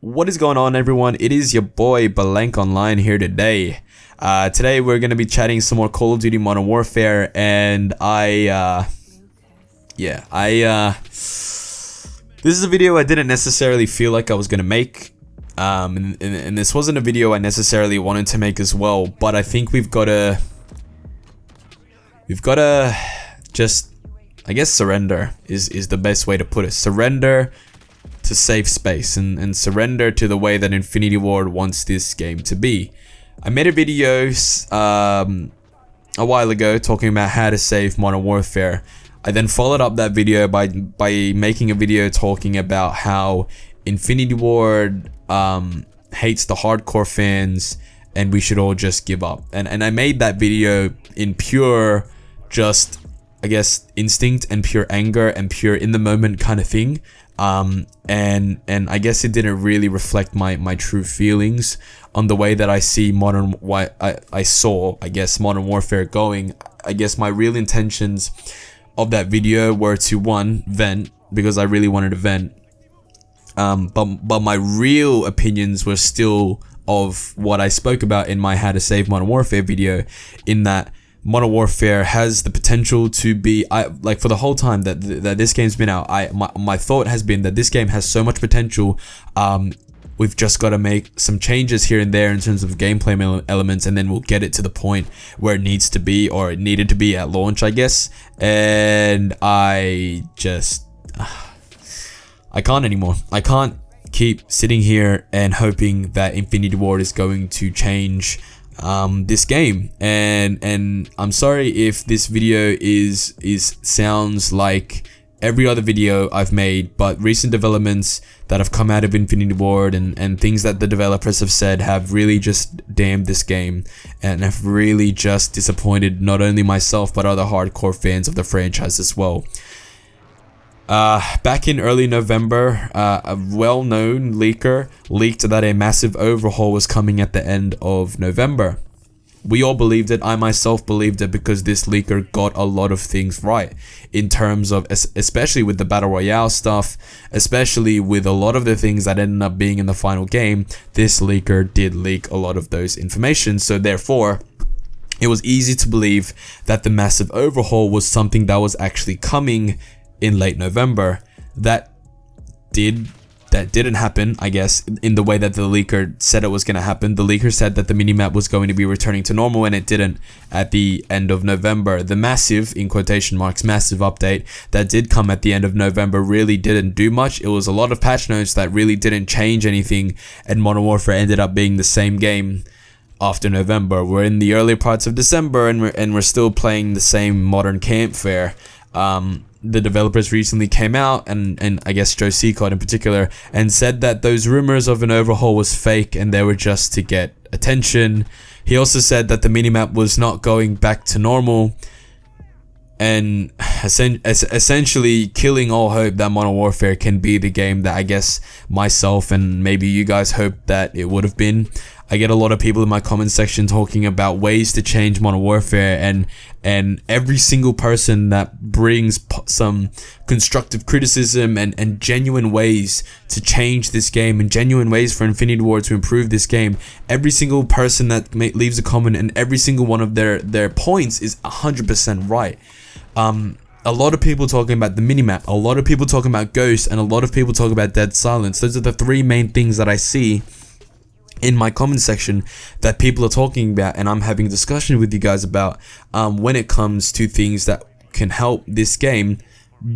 What is going on, everyone? It is your boy Balank Online here today. Today we're gonna be chatting some more Call of Duty Modern Warfare, and this is a video I didn't necessarily feel like I was gonna make, and this wasn't a video I necessarily wanted to make as well. But I think we've gotta just, I guess, surrender is the best way to put it. Surrender to save space and surrender to the way that Infinity Ward wants this game to be. I made a video a while ago talking about how to save Modern Warfare. I then followed up that video by making a video talking about how Infinity Ward hates the hardcore fans and we should all just give up. And I made that video in pure, just, I guess, instinct and pure anger and pure in the moment kind of thing. And I guess it didn't really reflect my true feelings on the way that I see Modern Warfare going. I guess my real intentions of that video were to, one, vent, because I really wanted to vent. But my real opinions were still of what I spoke about in my How to Save Modern Warfare video, in that Modern Warfare has the potential to be, like, for the whole time that this game's been out, my thought has been that this game has so much potential. We've just got to make some changes here and there in terms of gameplay elements, and then we'll get it to the point where it needs to be, or it needed to be at launch, I guess. And I can't anymore. I can't keep sitting here and hoping that Infinity Ward is going to change this game, and I'm sorry if this video sounds like every other video I've made, but recent developments that have come out of Infinity Ward and things that the developers have said have really just damned this game and have really just disappointed not only myself but other hardcore fans of the franchise as well. Back in early November, a well-known leaker leaked that a massive overhaul was coming at the end of November. We all believed it. I myself believed it because this leaker got a lot of things right in terms of, especially with the Battle Royale stuff, especially with a lot of the things that ended up being in the final game. This leaker did leak a lot of those information, so therefore it was easy to believe that the massive overhaul was something that was actually coming in late November. That didn't happen, I guess, in the way that the leaker said it was going to happen. The leaker said that the minimap was going to be returning to normal, and it didn't at the end of November. The massive, in quotation marks, massive update that did come at the end of November really didn't do much. It was a lot of patch notes that really didn't change anything, and Modern Warfare ended up being the same game after November. We're in the early parts of December, and we're still playing the same modern campfare. The developers recently came out, and I guess Joe Seacott in particular, and said that those rumors of an overhaul was fake and they were just to get attention. He also said that the minimap was not going back to normal, and essentially killing all hope that Modern Warfare can be the game that I guess myself and maybe you guys hoped that it would have been. I get a lot of people in my comment section talking about ways to change Modern Warfare, and every single person that brings some constructive criticism and genuine ways to change this game and genuine ways for Infinity Ward to improve this game, every single person that leaves a comment and every single one of their points is 100% right. A lot of people talking about the minimap, a lot of people talking about Ghost, and a lot of people talking about Dead Silence. Those are the three main things that I see in my comment section that people are talking about, and I'm having a discussion with you guys about when it comes to things that can help this game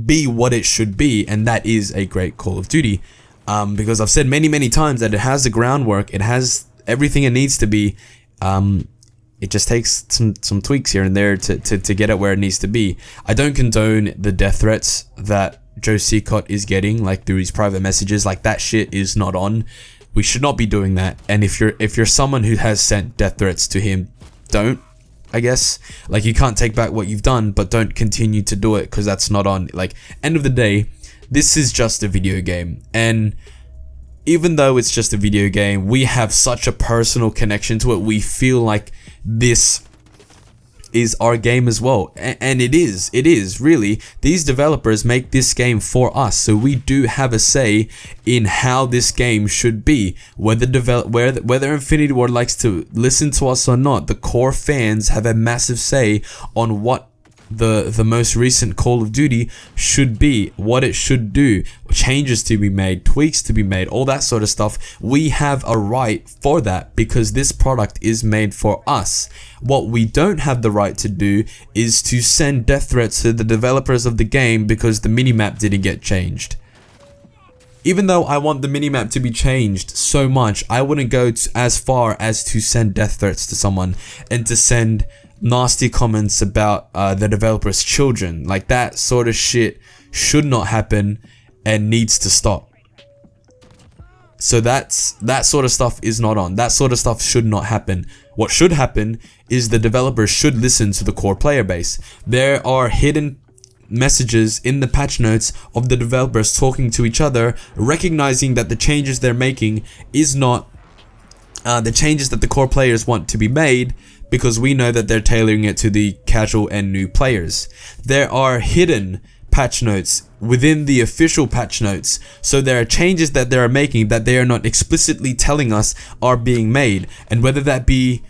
be what it should be, and that is a great Call of Duty. Because I've said many times that it has the groundwork, it has everything it needs to be. It just takes some tweaks here and there to get it where it needs to be. I don't condone the death threats that Joe Seacott is getting, like through his private messages. Like, that shit is not on. We should not be doing that. And if you're someone who has sent death threats to him, don't, I guess. Like, you can't take back what you've done, but don't continue to do it, because that's not on. Like, end of the day, this is just a video game, and even though it's just a video game, we have such a personal connection to it. We feel like this is our game as well. And it is really, these developers make this game for us, so we do have a say in how this game should be. Whether Infinity Ward likes to listen to us or not, the core fans have a massive say on what the most recent Call of Duty should be, what it should do, changes to be made, tweaks to be made, all that sort of stuff. We have a right for that because this product is made for us. What we don't have the right to do is to send death threats to the developers of the game because the minimap didn't get changed. Even though I want the minimap to be changed so much, I wouldn't go as far as to send death threats to someone and to send nasty comments about the developer's children. Like, that sort of shit should not happen and needs to stop. So that sort of stuff is not on. That sort of stuff should not happen. What should happen is the developers should listen to the core player base. There are hidden messages in the patch notes of the developers talking to each other, recognizing that the changes they're making is not the changes that the core players want to be made, because we know that they're tailoring it to the casual and new players. There are hidden patch notes within the official patch notes, so there are changes that they are making that they are not explicitly telling us are being made, and whether that be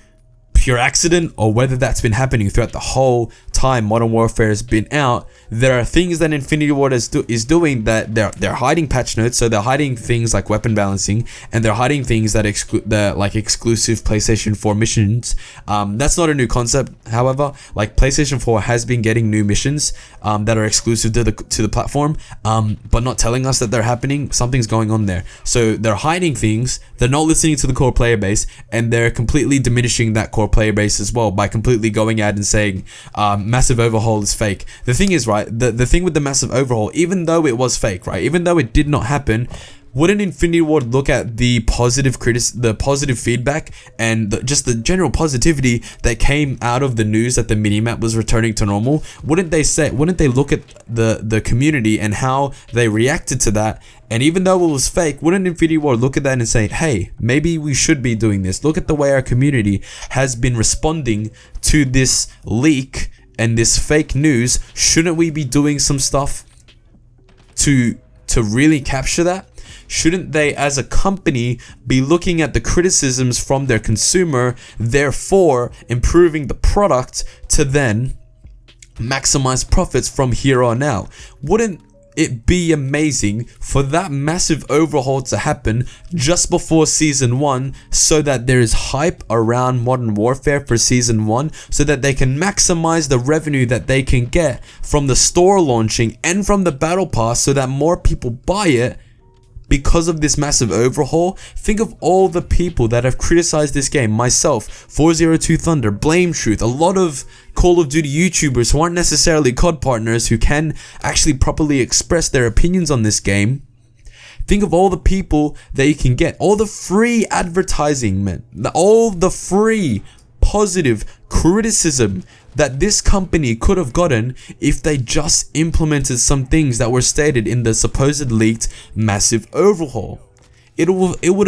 pure accident or whether that's been happening throughout the whole time Modern Warfare has been out, there are things that Infinity Ward is doing that they're hiding patch notes. So they're hiding things like weapon balancing, and they're hiding things that like exclusive PlayStation 4 missions. That's not a new concept, however. Like, PlayStation 4 has been getting new missions that are exclusive to the platform, but not telling us that they're happening. Something's going on there. So they're hiding things, they're not listening to the core player base, and they're completely diminishing that core player base as well by completely going out and saying massive overhaul is fake. The thing is, right, the thing with the massive overhaul, even though it was fake, right, even though it did not happen, wouldn't Infinity Ward look at the positive feedback and just the general positivity that came out of the news that the minimap was returning to normal? Wouldn't they look at the community and how they reacted to that? And even though it was fake, wouldn't Infinity Ward look at that and say, hey, maybe we should be doing this? Look at the way our community has been responding to this leak and this fake news. Shouldn't we be doing some stuff to really capture that? Shouldn't they, as a company, be looking at the criticisms from their consumer, therefore improving the product to then maximize profits from here on out? Wouldn't it be amazing for that massive overhaul to happen just before Season 1, so that there is hype around Modern Warfare for Season 1, so that they can maximize the revenue that they can get from the store launching and from the Battle Pass, so that more people buy it because of this massive overhaul? Think of all the people that have criticized this game. Myself, 402 Thunder, Blame Truth, a lot of Call of Duty YouTubers who aren't necessarily COD partners who can actually properly express their opinions on this game. Think of all the people that you can get, all the free advertising, man, all the free positive criticism that this company could have gotten if they just implemented some things that were stated in the supposed leaked massive overhaul. It would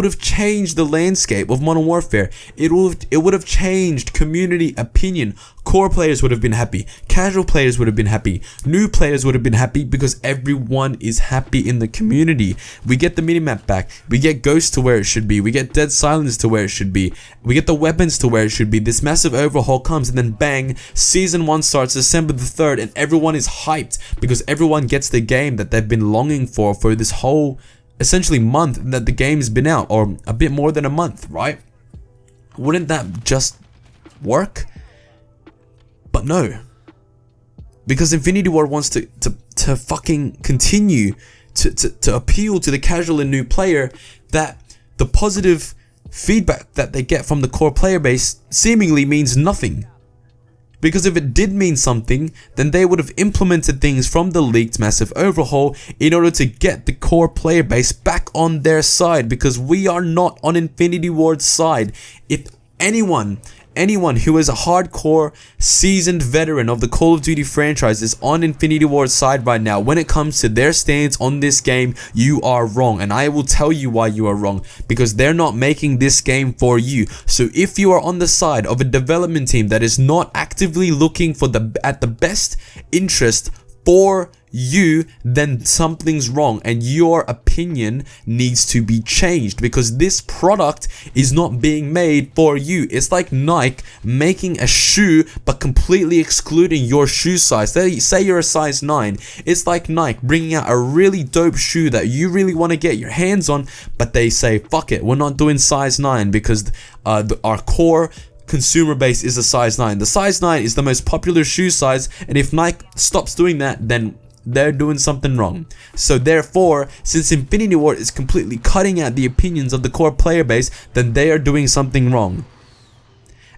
have changed the landscape of Modern Warfare. It would have changed community opinion. Core players would have been happy. Casual players would have been happy. New players would have been happy because everyone is happy in the community. We get the minimap back. We get Ghost to where it should be. We get Dead Silence to where it should be. We get the weapons to where it should be. This massive overhaul comes, and then bang, Season 1 starts December the 3rd, and everyone is hyped because everyone gets the game that they've been longing for this whole essentially month that the game's been out, or a bit more than a month, right? Wouldn't that just work? But no, because Infinity Ward wants to fucking continue to appeal to the casual and new player, that the positive feedback that they get from the core player base seemingly means nothing. Because if it did mean something, then they would have implemented things from the leaked massive overhaul in order to get the core player base back on their side, because we are not on Infinity Ward's side. If anyone anyone who is a hardcore, seasoned veteran of the Call of Duty franchise is on Infinity Ward's side right now, when it comes to their stance on this game, you are wrong. And I will tell you why you are wrong. Because they're not making this game for you. So if you are on the side of a development team that is not actively looking for the best interest for you, then something's wrong and your opinion needs to be changed, because this product is not being made for you. It's like Nike making a shoe but completely excluding your shoe size. Say you're a size 9. It's like Nike bringing out a really dope shoe that you really want to get your hands on, but they say, fuck it, we're not doing size 9 because our core consumer base is a size 9. The size 9 is the most popular shoe size, and if Nike stops doing that, then they're doing something wrong. So therefore, since Infinity Ward is completely cutting out the opinions of the core player base, then they are doing something wrong.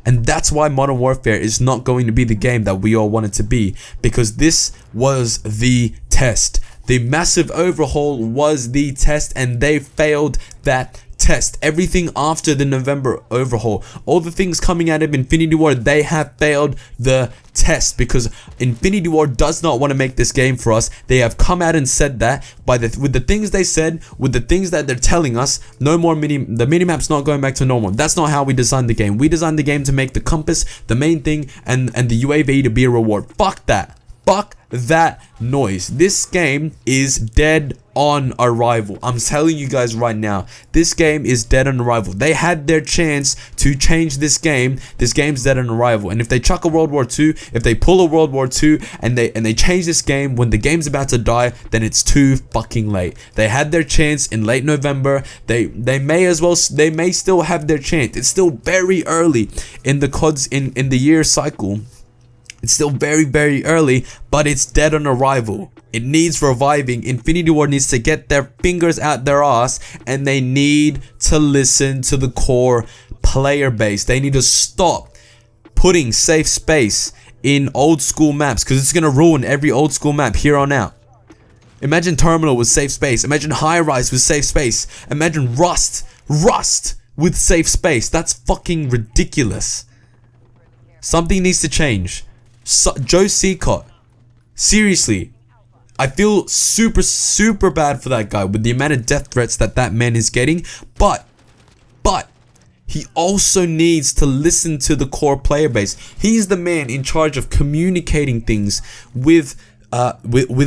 And that's why Modern Warfare is not going to be the game that we all want it to be, because this was the test. The massive overhaul was the test, and they failed that test. Everything after the November overhaul, all the things coming out of Infinity Ward, they have failed the test, because Infinity Ward does not want to make this game for us. They have come out and said that with the things they said, with the things that they're telling us, no more the minimap's not going back to normal. That's not how we designed the game. We designed the game to make the compass the main thing, and the UAV to be a reward. Fuck that. Fuck that noise. This game is dead on arrival. I'm telling you guys right now, this game is dead on arrival. They had their chance to change this game. This game's dead on arrival. And if they chuck a World War II, if they pull a World War II and they change this game when the game's about to die, then it's too fucking late. They had their chance in late November. They may still have their chance. It's still very early in the CODs in the year cycle. It's still very, very early, but it's dead on arrival. It needs reviving. Infinity Ward needs to get their fingers out their ass, and they need to listen to the core player base. They need to stop putting safe space in old school maps, because it's going to ruin every old school map here on out. Imagine Terminal with safe space. Imagine High Rise with safe space. Imagine Rust with safe space. That's fucking ridiculous. Something needs to change. Joe Seacott, seriously, I feel super bad for that guy with the amount of death threats that man is getting, but he also needs to listen to the core player base. He's the man in charge of communicating things with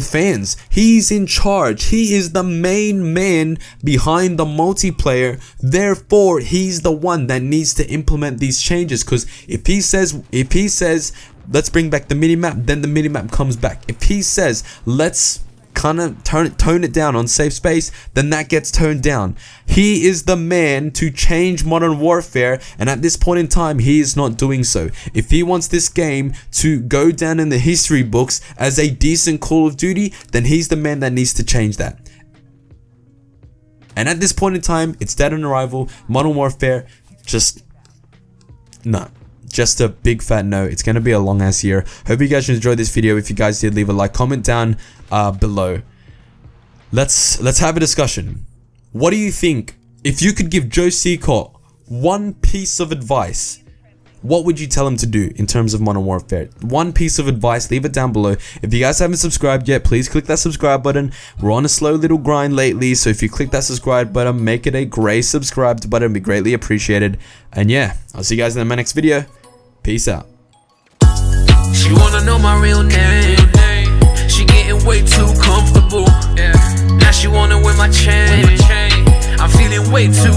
fans. He's in charge. He is the main man behind the multiplayer. Therefore, he's the one that needs to implement these changes, because if he says let's bring back the minimap, then the minimap comes back. If he says let's kind of tone it down on safe space, then that gets toned down. He is the man to change Modern Warfare, and at this point in time, he is not doing so. If he wants this game to go down in the history books as a decent Call of Duty, then he's the man that needs to change that. And at this point in time, it's dead on arrival. Modern Warfare, just a big fat no. It's going to be a long ass year. Hope you guys enjoyed this video. If you guys did, leave a like, comment down below. Let's have a discussion. What do you think? If you could give Joe Seacott one piece of advice, what would you tell him to do in terms of Modern Warfare? One piece of advice, leave it down below. If you guys haven't subscribed yet, please click that subscribe button. We're on a slow little grind lately, so if you click that subscribe button, make it a gray subscribed button, it'd be greatly appreciated. And yeah, I'll see you guys in my next video. Peace out. She wanna know my real name. She getting way too comfortable. Now she wanna wear my chain. I'm feeling way too